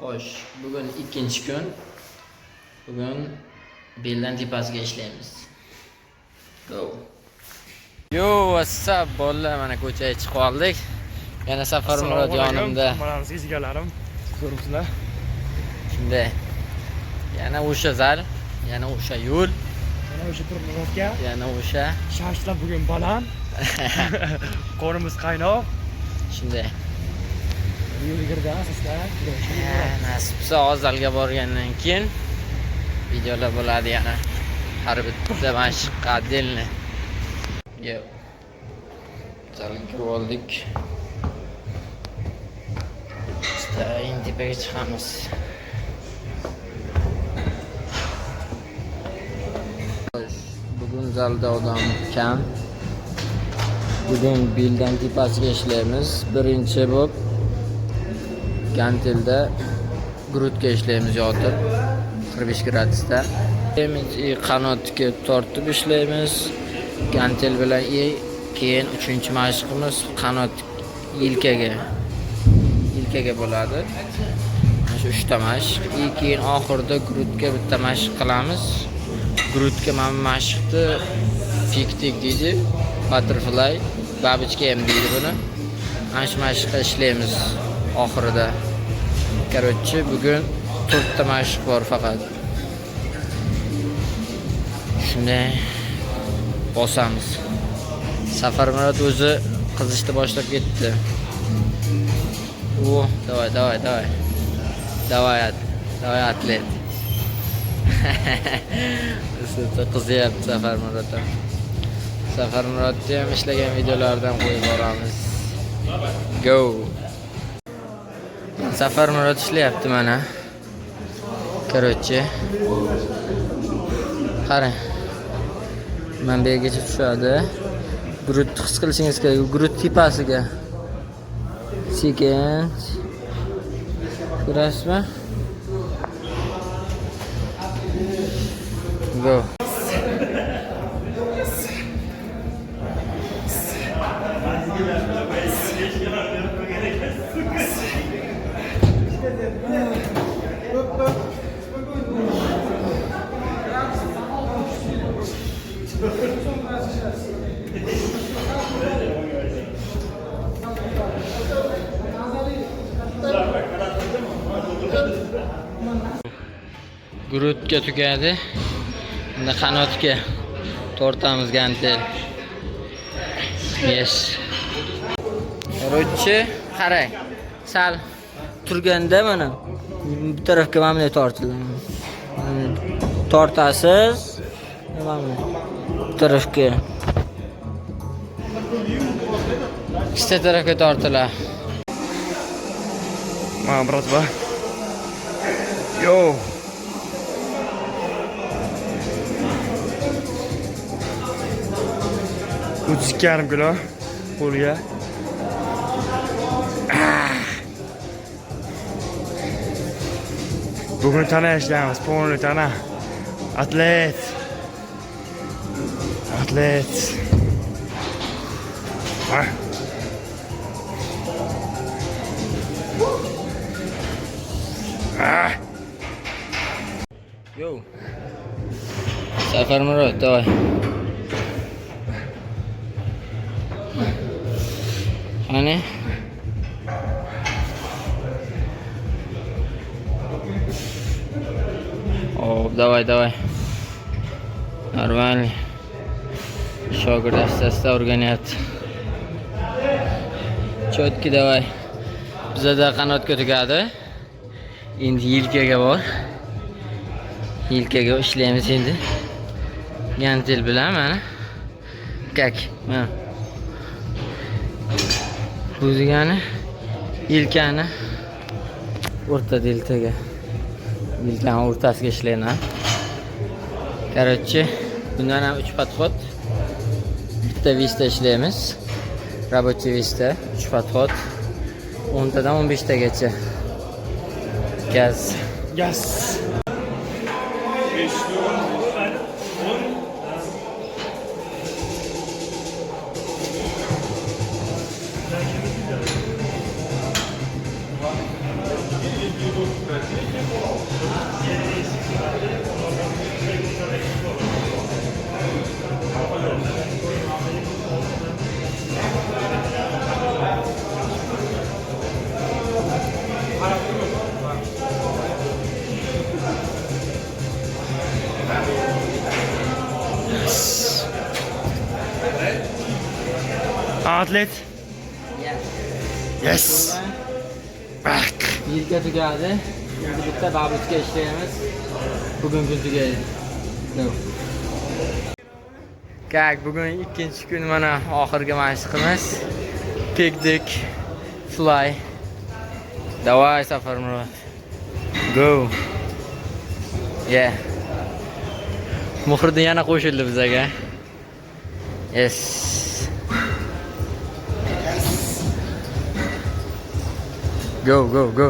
Xo'sh, bugun ikkinchi kun. Bugun beldan tepasiga ishlaymiz. Go. Yo, what's up bolalar, mana ko'chaga chiqib oldik. Yana Safar Murod yonimda. Hammalaringiz izgalarim. Ko'ribsizlar. Shunday. Yana o'sha zal, yana o'sha yo'l, Yana o'sha turibmiz-ka. yana o'sha Shashlar bugun baland. Qorimiz qaynoq. shunday. Yo'lga kirgan asoslar. Nasibsa Ozalga borgandan keyin videolar bo'ladi yana. Har bitta mashq adilni. Yo. Zalga kirib oldik. Stayin tepaga chiqamiz. Bugun zalda odam kam. Bugun beldan tepasiga ishlaymiz. Birinchi bo'lib gantelda grutka ishlaymiz yotib 45 gradusda. Qanotga tortib ishlaymiz. Gantel bilan keyin 3-mashqimiz qanot yelkaga bo'ladi. Mana shu 3 ta mashq. Keyin oxirida grutka bitta mashq qilamiz. Grutka mana mashqni fiktik deydi. Butterfly, babichka ham deydi buni. Mana shu mashqni ishlaymiz oxirida. Короче, bugun 4 ta mashq bor faqat. Shunday bosamiz. Safar Murod o'zi qizishni boshlab ketdi. O, давай atlet. O'zi qizyapti Safar Murod. Safar Murodni ham ishlagan videolardan qo'yib boramiz. Go. Safar Murod ishlayapti mana. Короче. Qarang. Men bu yergacha tushadi. Grut his qilishingiz kerak. Grut tepasiga. Sekin. Ko'rasizmi? Go. Grutga tugadi. Endi qanotga tortamiz gantel. Yes. Короче, qarang. Sal turganda mana bu tarafga mana bunday tortiladi. Tortasiz. Mana bu tarafga. Ikkita tarafga tortiladi. Mana bratva. Yo. Uçikarim kilo qo'lga. Bugun tana ishlaymiz, polni tana. Atlet. Yo. Safar Murod, давай. Hani? Oh, давай. Нормально. Shogird asta o'rganyapti. Chotki, давай. Bizda qanotga tugadi. Endi yelkaga bor. Yelkaga ishlaymiz endi. Gantel bilan mana. Kak, mana. O'zigani yelkani o'rta deltaga. Yelkani o'rtasiga ishlayman. Короче, bundan ham 3 подход. Bitta vista ishlaymiz. Рабочий vista 3 подход. 10 tadan 15 tagacha. Gaz. Atlet. Yes. Back. Yilga tugadi. Endi bitta babushka ishlaymiz. Bugun kun tugaydi. Kak, bugun ikkinchi kun mana oxirgi mashqimiz. Pigdik fly. Давай, Safar Murod. Go. Yeah. Muhriddin yana qo'shildi bizaga. Yes. Go, go, go.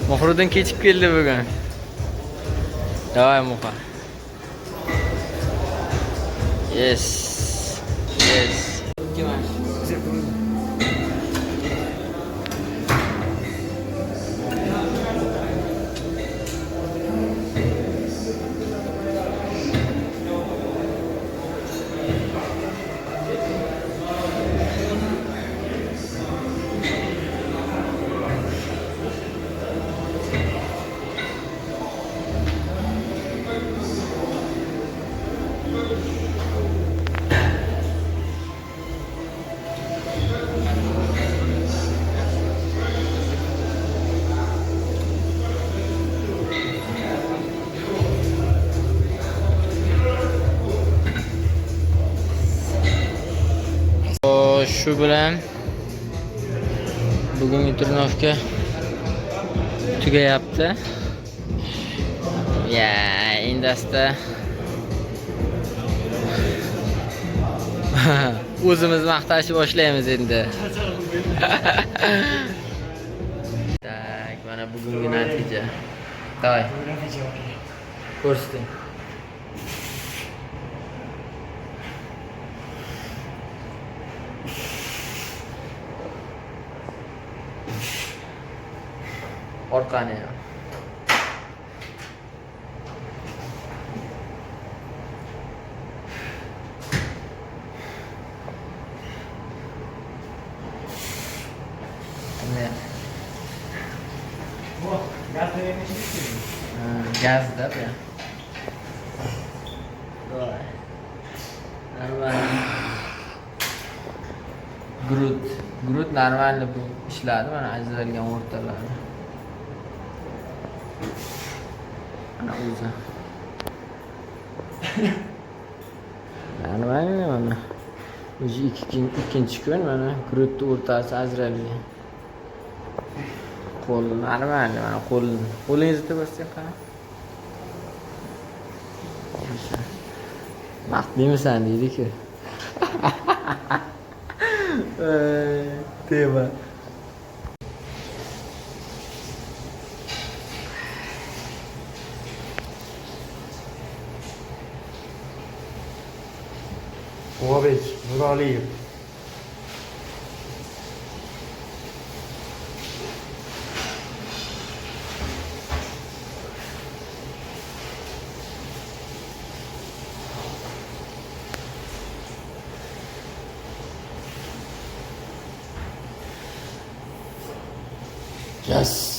Muhriddin kechib keldi bugun. Давай, Muha. Yes. Yes. Shu bilan bugungi turnovka tugayapti. Ya, indasta o'zimiz maqtashni boshlaymiz endi. Tak, mana bugungi natija. Davay. Ko'rsating. Orqani. Gazda ya. Grut normalni bu ishladi, mana ajralgan o'rtalari. Ana o'zi. Normalni mana. O'zi ikkinchi kun mana grutni o'rtasi ajralgan. Qo'l normalni mana qo'lingizni ko'rsak qara. Maqtdimisan deydi-ku. Tema. Muhabek, Nuraliyev. Yes.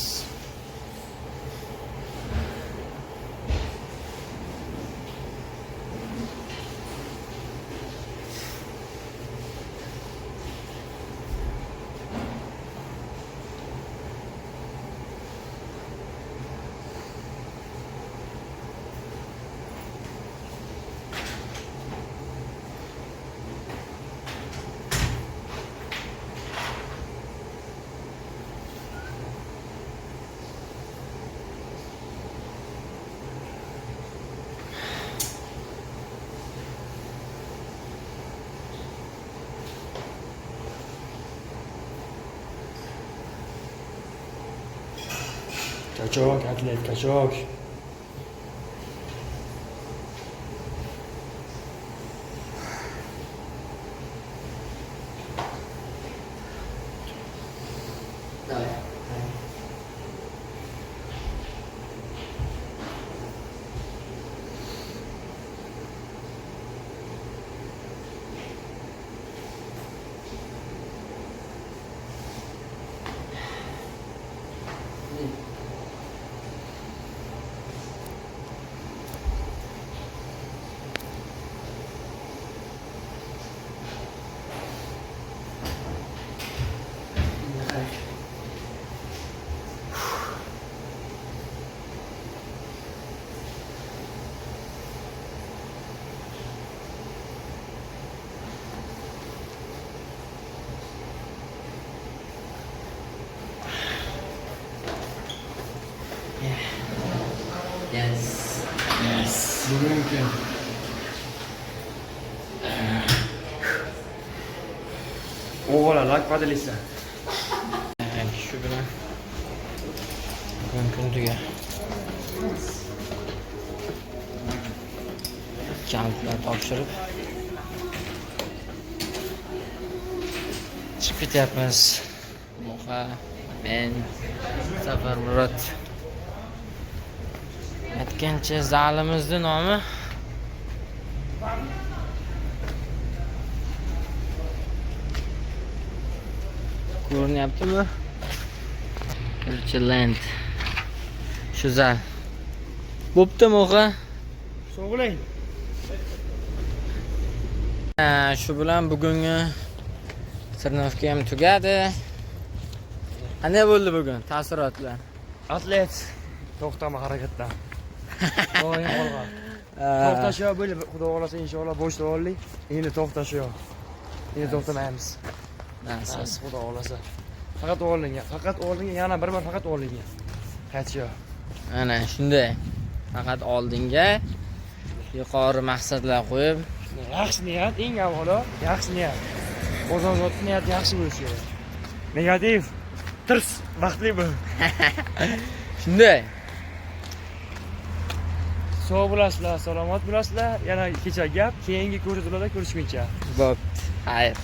Kaçak, atlet, kaçak. Yes. Mümkün. Oğlan lakpadılıysa. Shu bilan bugun kunduga kalitlar topshirib chiqib ketyapmiz. Muha, men, Safar Murod. Aytgancha zalimizni nomi ko'rinyaptimi? Land. Shu zal. Bo'pti Muha. So'g'lang. Shu bilan bugungi Sirnovka ham tugadi. Qanday bo'ldi bugun? Taassurotlar. Atlet. To'xtama harakatdan. Doim qolgan. To'xtash yo'q bo'lib, xudo xolasa inshaalloh bo'shda olaylik. Endi to'xtash yo'q. Endi to'xtamaymiz. Nasib. Xudo xolasa. Faqat oldinga, yana bir bor faqat oldinga. Qaytish yo'q. Ana shunday. Faqat oldinga yuqori maqsadlar qo'yib, Yaxshi niyat, eng avvalo, yaxshi niyat. Bozorda niyat yaxshi bo'lishi kerak. Negativ, tirs, vaqtli bo'l. shunday. Sog' bo'lasizlar, salomat bo'lasizlar. Yana kecha gap, keyingi ko'rsatuvlarda ko'rishguncha. Bo'pti. Xayr.